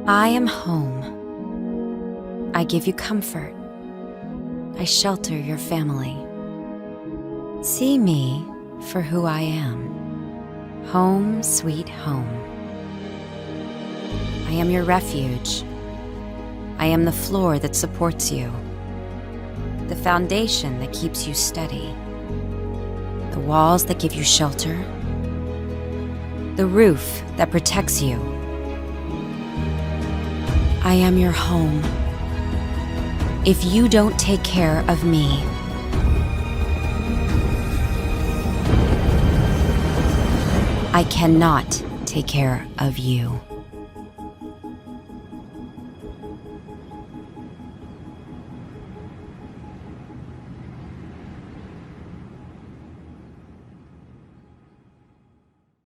I am home. I give you comfort. I shelter your family. See me for who I am. Home, sweet home. I am your refuge. I am the floor that supports you, the foundation that keeps you steady, the walls that give you shelter, the roof that protects you. I am your home. If you don't take care of me, I cannot take care of you.